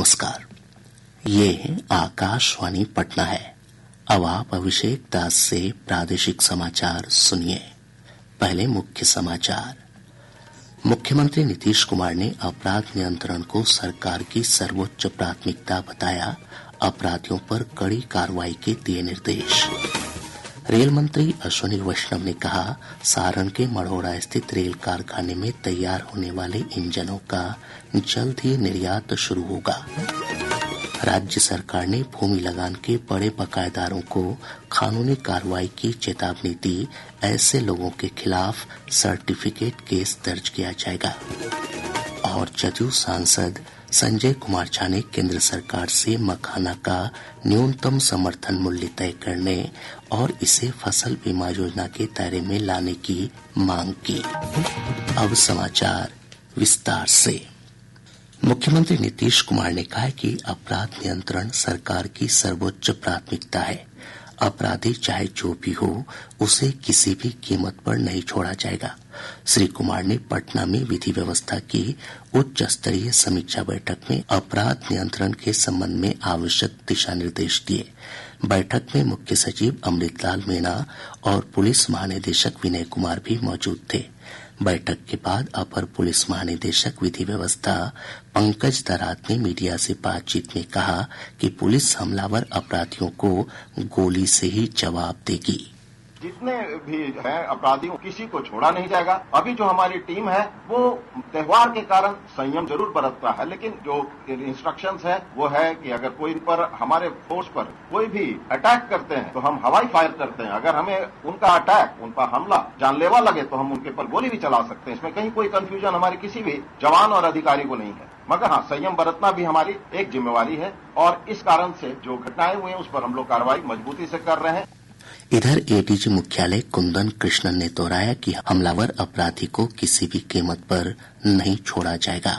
नमस्कार, ये आकाशवाणी पटना है। अब आप अभिषेक दास से प्रादेशिक समाचार सुनिए। पहले मुख्य समाचार। मुख्यमंत्री नीतीश कुमार ने अपराध नियंत्रण को सरकार की सर्वोच्च प्राथमिकता बताया, अपराधियों पर कड़ी कार्रवाई के दिए निर्देश। रेल मंत्री अश्विनी वैष्णव ने कहा, सारण के मढ़ौरा स्थित रेल कारखाने में तैयार होने वाले इंजनों का जल्द ही निर्यात शुरू होगा। राज्य सरकार ने भूमि लगान के बड़े बकायेदारों को कानूनी कार्रवाई की चेतावनी दी, ऐसे लोगों के खिलाफ सर्टिफिकेट केस दर्ज किया जाएगा। और जदयू सांसद संजय कुमार झा ने केंद्र सरकार से मखाना का न्यूनतम समर्थन मूल्य तय करने और इसे फसल बीमा योजना के दायरे में लाने की मांग की। अब समाचार विस्तार से। मुख्यमंत्री नीतीश कुमार ने कहा है कि अपराध नियंत्रण सरकार की सर्वोच्च प्राथमिकता है। अपराधी चाहे जो भी हो, उसे किसी भी कीमत पर नहीं छोड़ा जाएगा। श्री कुमार ने पटना में विधि व्यवस्था की उच्च स्तरीय समीक्षा बैठक में अपराध नियंत्रण के संबंध में आवश्यक दिशा निर्देश दिए। बैठक में मुख्य सचिव अमृतलाल मीणा और पुलिस महानिदेशक विनय कुमार भी मौजूद थे। बैठक के बाद अपर पुलिस महानिदेशक विधि व्यवस्था पंकज दरात ने मीडिया से बातचीत में कहा कि पुलिस हमलावर अपराधियों को गोली से ही जवाब देगी। जितने भी है अपराधियों, किसी को छोड़ा नहीं जाएगा। अभी जो हमारी टीम है वो त्योहार के कारण संयम जरूर बरतता है, लेकिन जो इंस्ट्रक्शंस है वो है कि अगर कोई पर हमारे फोर्स पर कोई भी अटैक करते हैं तो हम हवाई फायर करते हैं। अगर हमें उनका अटैक, उन पर हमला जानलेवा लगे तो हम उनके पर गोली भी चला सकते हैं। इसमें कहीं कोई कंफ्यूजन हमारे किसी भी जवान और अधिकारी को नहीं है, मगर हाँ, संयम बरतना भी हमारी एक जिम्मेवारी है और इस कारण से जो घटनाएं हुई हैं उस पर हम लोग कार्रवाई मजबूती से कर रहे हैं। इधर एडीजी मुख्यालय कुंदन कृष्णन ने दोहराया कि हमलावर अपराधी को किसी भी कीमत पर नहीं छोड़ा जाएगा।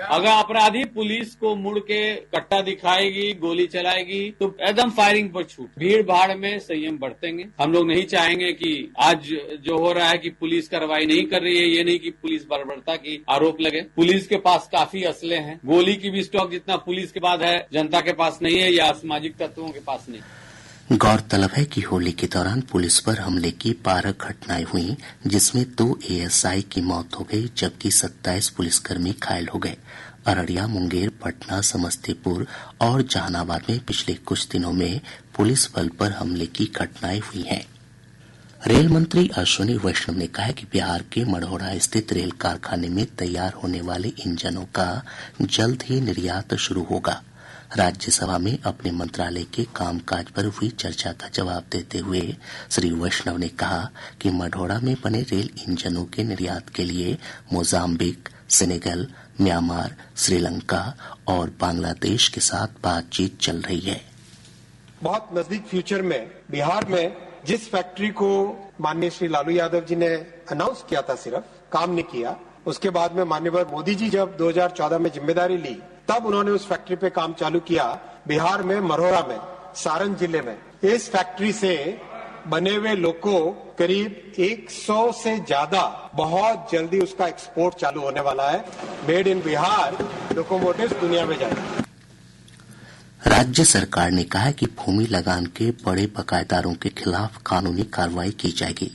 अगर अपराधी पुलिस को मुड़ के कट्टा दिखाएगी, गोली चलाएगी तो एकदम फायरिंग पर छूट। भीड़ भाड़ में संयम बरतेंगे। हम लोग नहीं चाहेंगे कि आज जो हो रहा है कि पुलिस कार्रवाई नहीं कर रही है, ये नहीं कि पुलिस बर्बरता की आरोप लगे। पुलिस के पास काफी असले हैं। गोली की भी स्टॉक जितना पुलिस के पास है, जनता के पास नहीं है या असामाजिक तत्वों के पास नहीं। गौरतलब है कि होली के दौरान पुलिस पर हमले की 12 घटनाएं हुई, जिसमें 2 एएसआई की मौत हो गई जबकि 27 पुलिसकर्मी घायल हो गए। अररिया, मुंगेर, पटना, समस्तीपुर और जहानाबाद में पिछले कुछ दिनों में पुलिस बल पर हमले की घटनाएं हुई हैं। रेल मंत्री अश्विनी वैष्णव ने कहा है कि बिहार के मढ़ौरा स्थित रेल कारखाने में तैयार होने वाले इंजनों का जल्द ही निर्यात शुरू होगा। राज्यसभा में अपने मंत्रालय के कामकाज पर हुई चर्चा का जवाब देते हुए श्री वैष्णव ने कहा कि मढ़ौरा में बने रेल इंजनों के निर्यात के लिए मोजाम्बिक, सेनेगल, म्यांमार, श्रीलंका और बांग्लादेश के साथ बातचीत चल रही है। बहुत नजदीक फ्यूचर में बिहार में जिस फैक्ट्री को माननीय श्री लालू यादव जी ने अनाउंस किया था, सिर्फ काम नहीं किया, उसके बाद में माननीय मोदी जी जब 2014 में जिम्मेदारी ली तब उन्होंने उस फैक्ट्री पे काम चालू किया। बिहार में मढ़ौरा में, सारण जिले में इस फैक्ट्री से बने हुए लोको करीब 100 से ज्यादा बहुत जल्दी उसका एक्सपोर्ट चालू होने वाला है। मेड इन बिहार लोकोमोटिव्स दुनिया में जाएगा। राज्य सरकार ने कहा है कि भूमि लगान के बड़े बकायेदारों के खिलाफ कानूनी कार्रवाई की जाएगी।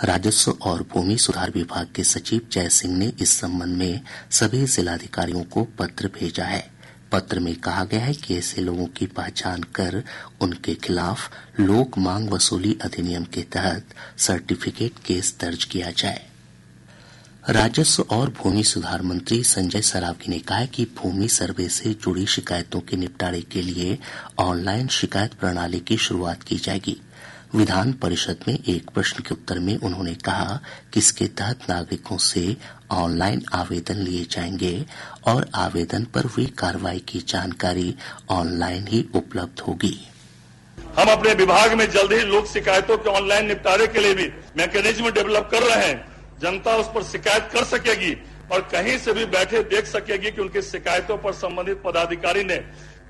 राजस्व और भूमि सुधार विभाग के सचिव जय सिंह ने इस संबंध में सभी जिलाधिकारियों को पत्र भेजा है। पत्र में कहा गया है कि ऐसे लोगों की पहचान कर उनके खिलाफ लोक मांग वसूली अधिनियम के तहत सर्टिफिकेट केस दर्ज किया जाए। राजस्व और भूमि सुधार मंत्री संजय सरावगी ने कहा है कि भूमि सर्वे से जुड़ी शिकायतों के निपटारे के लिए ऑनलाइन शिकायत प्रणाली की शुरुआत की जाएगी। विधान परिषद में एक प्रश्न के उत्तर में उन्होंने कहा कि इसके तहत नागरिकों से ऑनलाइन आवेदन लिए जाएंगे और आवेदन पर हुई कार्रवाई की जानकारी ऑनलाइन ही उपलब्ध होगी। हम अपने विभाग में जल्द ही लोक शिकायतों के ऑनलाइन निपटारे के लिए भी मैकेनिज्म डेवलप कर रहे हैं। जनता उस पर शिकायत कर सकेगी और कहीं से भी बैठे देख सकेगी कि उनकी शिकायतों पर संबंधित पदाधिकारी ने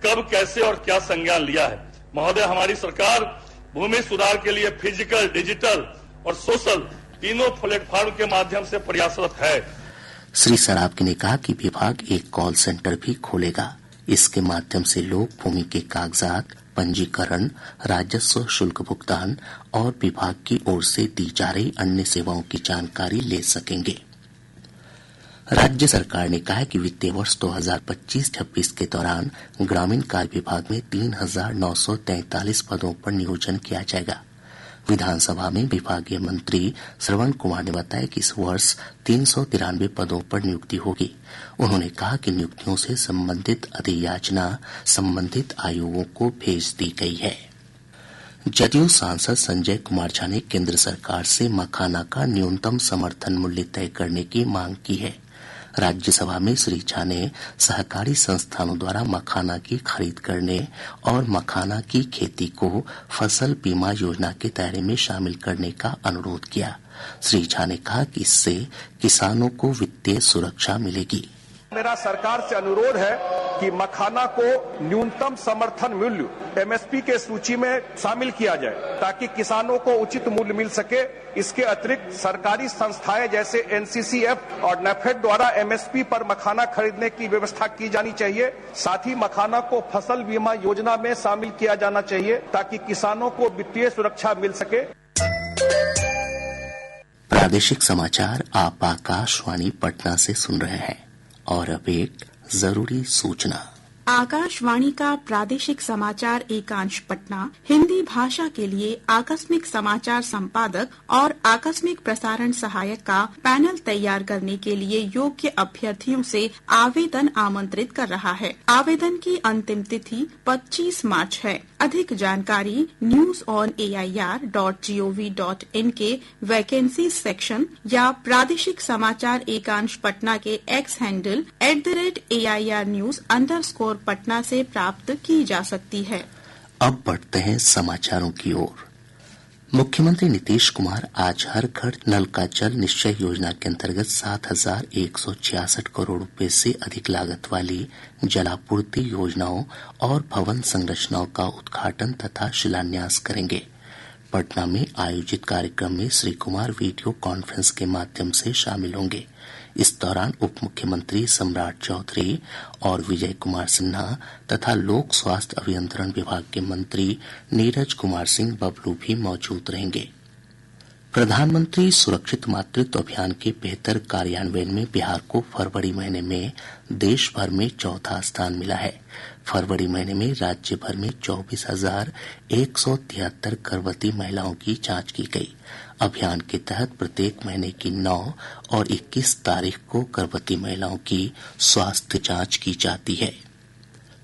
कब, कैसे और क्या संज्ञान लिया है। महोदय, हमारी सरकार भूमि सुधार के लिए फिजिकल, डिजिटल और सोशल तीनों प्लेटफॉर्म के माध्यम से प्रयासरत है। श्री सरावगी ने कहा कि विभाग एक कॉल सेंटर भी खोलेगा। इसके माध्यम से लोग भूमि के कागजात, पंजीकरण, राजस्व शुल्क भुगतान और विभाग की ओर से दी जा रही अन्य सेवाओं की जानकारी ले सकेंगे। राज्य सरकार ने कहा है कि वित्तीय वर्ष 2025-26 के दौरान ग्रामीण कार्य विभाग में 3,943 पदों पर नियोजन किया जाएगा। विधानसभा में विभागीय मंत्री श्रवण कुमार ने बताया कि इस वर्ष 393 पदों पर नियुक्ति होगी। उन्होंने कहा कि नियुक्तियों से संबंधित अधियाचना संबंधित आयोगों को भेज दी गई है। जदयू सांसद संजय कुमार झा ने केंद्र सरकार से मखाना का न्यूनतम समर्थन मूल्य तय करने की मांग की है। राज्यसभा में श्री झा ने सहकारी संस्थानों द्वारा मखाना की खरीद करने और मखाना की खेती को फसल बीमा योजना के दायरे में शामिल करने का अनुरोध किया। श्री झा ने कहा कि इससे किसानों को वित्तीय सुरक्षा मिलेगी। मेरा सरकार से अनुरोध है कि मखाना को न्यूनतम समर्थन मूल्य एमएसपी के सूची में शामिल किया जाए ताकि किसानों को उचित मूल्य मिल सके। इसके अतिरिक्त सरकारी संस्थाएं जैसे एनसीसीएफ और नेफेड द्वारा एमएसपी पर मखाना खरीदने की व्यवस्था की जानी चाहिए। साथ ही मखाना को फसल बीमा योजना में शामिल किया जाना चाहिए ताकि किसानों को वित्तीय सुरक्षा मिल सके। प्रादेशिक समाचार आप आकाशवाणी पटना से सुन रहे हैं। और अब एक जरूरी सूचना। आकाशवाणी का प्रादेशिक समाचार एकांश पटना हिंदी भाषा के लिए आकस्मिक समाचार संपादक और आकस्मिक प्रसारण सहायक का पैनल तैयार करने के लिए योग्य अभ्यर्थियों से आवेदन आमंत्रित कर रहा है। आवेदन की अंतिम तिथि 25 मार्च है। अधिक जानकारी newsonair.gov.in के वैकेंसी सेक्शन या प्रादेशिक समाचार एकांश पटना के एक्स हैंडल @AIRnews_ पटना से प्राप्त की जा सकती है। अब बढ़ते हैं समाचारों की ओर। मुख्यमंत्री नीतीश कुमार आज हर घर नल का जल निश्चय योजना के अंतर्गत 7,166 करोड़ रुपए से अधिक लागत वाली जलापूर्ति योजनाओं और भवन संरचनाओं का उद्घाटन तथा शिलान्यास करेंगे। पटना में आयोजित कार्यक्रम में श्री कुमार वीडियो कॉन्फ्रेंस के माध्यम से शामिल होंगे। इस दौरान उप मुख्यमंत्री सम्राट चौधरी और विजय कुमार सिन्हा तथा लोक स्वास्थ्य अभियंत्रण विभाग के मंत्री नीरज कुमार सिंह बबलू भी मौजूद रहेंगे। प्रधानमंत्री सुरक्षित मातृत्व अभियान के बेहतर कार्यान्वयन में बिहार को फरवरी महीने में देश भर में चौथा स्थान मिला है। फरवरी महीने में राज्य भर में 24,173 गर्भवती महिलाओं की जांच की गई। अभियान के तहत प्रत्येक महीने की 9 और 21 तारीख को गर्भवती महिलाओं की स्वास्थ्य जांच की जाती है।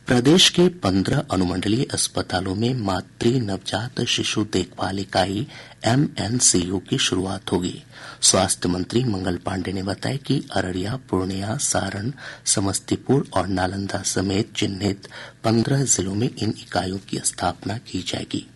प्रदेश के 15 अनुमंडलीय अस्पतालों में मातृ नवजात शिशु देखभाल इकाई MNCU की शुरुआत होगी। स्वास्थ्य मंत्री मंगल पांडे ने बताया कि अररिया, पूर्णिया, सारण, समस्तीपुर और नालंदा समेत चिन्हित 15 जिलों में इन इकाइयों की स्थापना की जाएगी।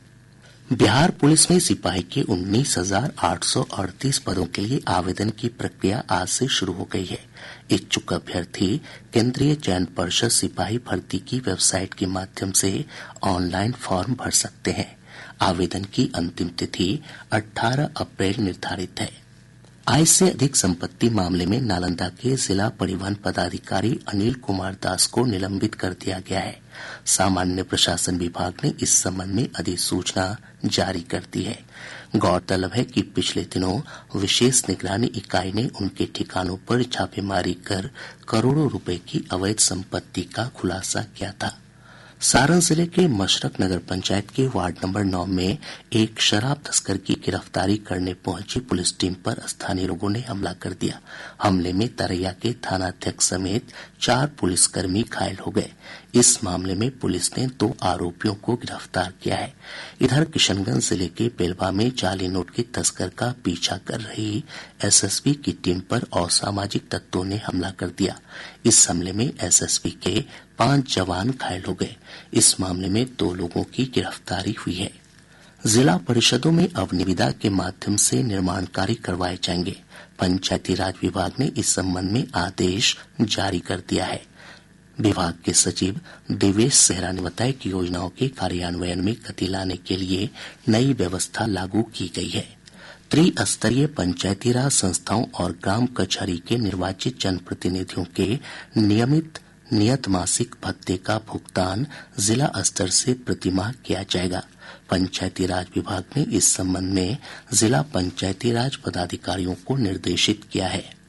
बिहार पुलिस में सिपाही के 19,838 पदों के लिए आवेदन की प्रक्रिया आज से शुरू हो गई है। इच्छुक अभ्यर्थी केंद्रीय चयन पर्षद सिपाही भर्ती की वेबसाइट के माध्यम से ऑनलाइन फॉर्म भर सकते हैं। आवेदन की अंतिम तिथि 18 अप्रैल निर्धारित है। आय से अधिक संपत्ति मामले में नालंदा के जिला परिवहन पदाधिकारी अनिल कुमार दास को निलंबित कर दिया गया है। सामान्य प्रशासन विभाग ने इस संबंध में अधिसूचना जारी कर दी है। गौरतलब है कि पिछले दिनों विशेष निगरानी इकाई ने उनके ठिकानों पर छापेमारी कर करोड़ों रुपए की अवैध संपत्ति का खुलासा किया था। सारण जिले के मशरक नगर पंचायत के वार्ड नंबर 9 में एक शराब तस्कर की गिरफ्तारी करने पहुंची पुलिस टीम पर स्थानीय लोगों ने हमला कर दिया। हमले में तरैया के थानाध्यक्ष समेत 4 पुलिसकर्मी घायल हो गए। इस मामले में पुलिस ने 2 आरोपियों को गिरफ्तार किया है। इधर किशनगंज जिले के बेलवा में जाली नोट के तस्कर का पीछा कर रही एसएसबी की टीम पर असामाजिक तत्वों ने हमला कर दिया। इस हमले में एसएसबी के 5 जवान घायल हो गए। इस मामले में 2 लोगों की गिरफ्तारी हुई है। जिला परिषदों में अब निविदा के माध्यम से निर्माण कार्य करवाए जाएंगे। पंचायती राज विभाग ने इस संबंध में आदेश जारी कर दिया है। विभाग के सचिव देवेश सेहरा ने बताया कि योजनाओं के कार्यान्वयन में गति लाने के लिए नई व्यवस्था लागू की गई है। त्रिस्तरीय पंचायती राज संस्थाओं और ग्राम कचहरी के निर्वाचित जनप्रतिनिधियों के नियमित नियत मासिक भत्ते का भुगतान जिला स्तर से प्रतिमाह किया जाएगा। पंचायती राज विभाग ने इस संबंध में जिला पंचायती राज पदाधिकारियों को निर्देशित किया है।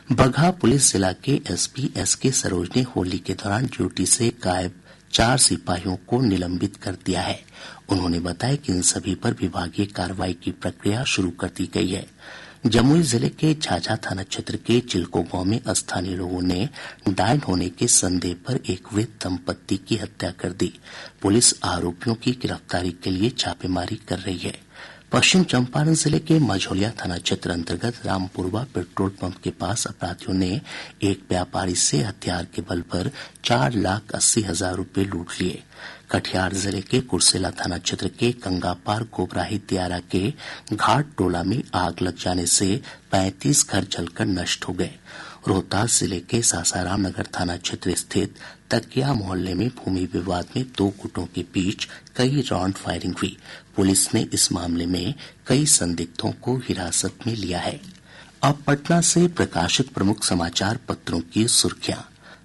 बगहा पुलिस जिला के एसपी एसके सरोज ने होली के दौरान ड्यूटी से गायब 4 सिपाहियों को निलंबित कर दिया है। उन्होंने बताया कि इन सभी पर विभागीय कार्रवाई की प्रक्रिया शुरू कर दी गई है। जमुई जिले के झाझा थाना क्षेत्र के चिलको गांव में स्थानीय लोगों ने डायन होने के संदेह पर एक वृद्ध दंपत्ति की हत्या कर दी। पुलिस आरोपियों की गिरफ्तारी के लिए छापेमारी कर रही है। पश्चिम चंपारण जिले के मझौलिया थाना क्षेत्र अंतर्गत रामपुरवा पेट्रोल पंप के पास अपराधियों ने एक व्यापारी से हथियार के बल पर 4,80,000 रुपए लूट लिए। कटिहार जिले के कुर्सेला थाना क्षेत्र के गंगापार गोबराही दियारा के घाट टोला में आग लग जाने से 35 घर जलकर नष्ट हो गए। रोहतास जिले के सासाराम नगर थाना क्षेत्र स्थित तकिया मोहल्ले में भूमि विवाद में 2 गुटों के बीच कई राउंड फायरिंग हुई। पुलिस ने इस मामले में कई संदिग्धों को हिरासत में लिया है। अब पटना से प्रकाशित प्रमुख समाचार पत्रों की सुर्खियां।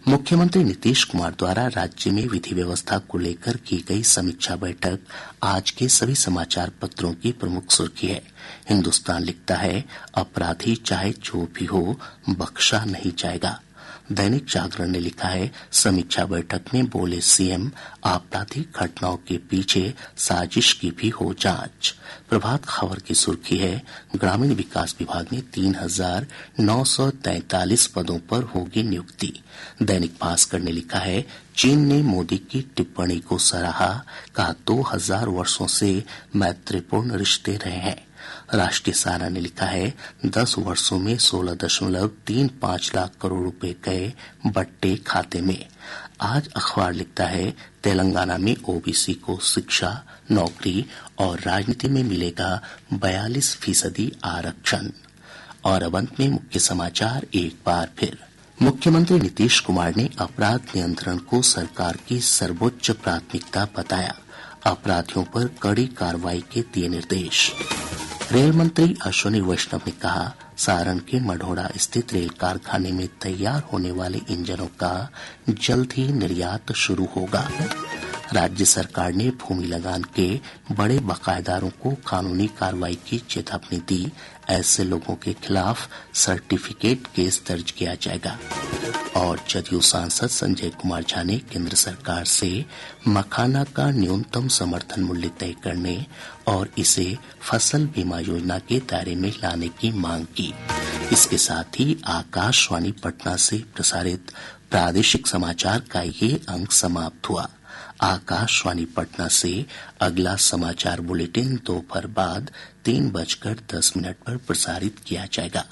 मुख्यमंत्री नीतीश कुमार द्वारा राज्य में विधि व्यवस्था को लेकर की गई समीक्षा बैठक आज के सभी समाचार पत्रों की प्रमुख सुर्खी है। हिन्दुस्तान लिखता है, अपराधी चाहे जो भी हो बख्शा नहीं जाएगा। दैनिक जागरण ने लिखा है, समीक्षा बैठक में बोले सीएम, आपराधिक घटनाओं के पीछे साजिश की भी हो जांच। प्रभात खबर की सुर्खी है, ग्रामीण विकास विभाग में 3,943 पदों पर होगी नियुक्ति। दैनिक भास्कर ने लिखा है, चीन ने मोदी की टिप्पणी को सराहा, कहा 2000 वर्षों से मैत्रीपूर्ण रिश्ते रहे हैं। राष्ट्रीय सहारा ने लिखा है, 10 वर्षों में 16.35 लाख करोड़ रुपए गए बट्टे खाते में। आज अखबार लिखता है, तेलंगाना में ओबीसी को शिक्षा, नौकरी और राजनीति में मिलेगा 42% आरक्षण। और अब अंत में मुख्य समाचार एक बार फिर। मुख्यमंत्री नीतीश कुमार ने अपराध नियंत्रण को सरकार की सर्वोच्च प्राथमिकता बताया। अपराधियों पर कड़ी कार्रवाई के दिए निर्देश। रेल मंत्री अश्विनी वैष्णव ने कहा, सारण के मढ़ौरा स्थित रेल कारखाने में तैयार होने वाले इंजनों का जल्द ही निर्यात शुरू होगा। राज्य सरकार ने भूमि लगान के बड़े बकायेदारों को कानूनी कार्रवाई की चेतावनी दी। ऐसे लोगों के खिलाफ सर्टिफिकेट केस दर्ज किया जाएगा। और जदयू सांसद संजय कुमार झा ने केंद्र सरकार से मखाना का न्यूनतम समर्थन मूल्य तय करने और इसे फसल बीमा योजना के दायरे में लाने की मांग की। इसके साथ ही आकाशवाणी पटना से प्रसारित प्रादेशिक समाचार का ये अंक समाप्त हुआ। आकाशवाणी पटना से अगला समाचार बुलेटिन दोपहर बाद 3:10 पर प्रसारित किया जाएगा।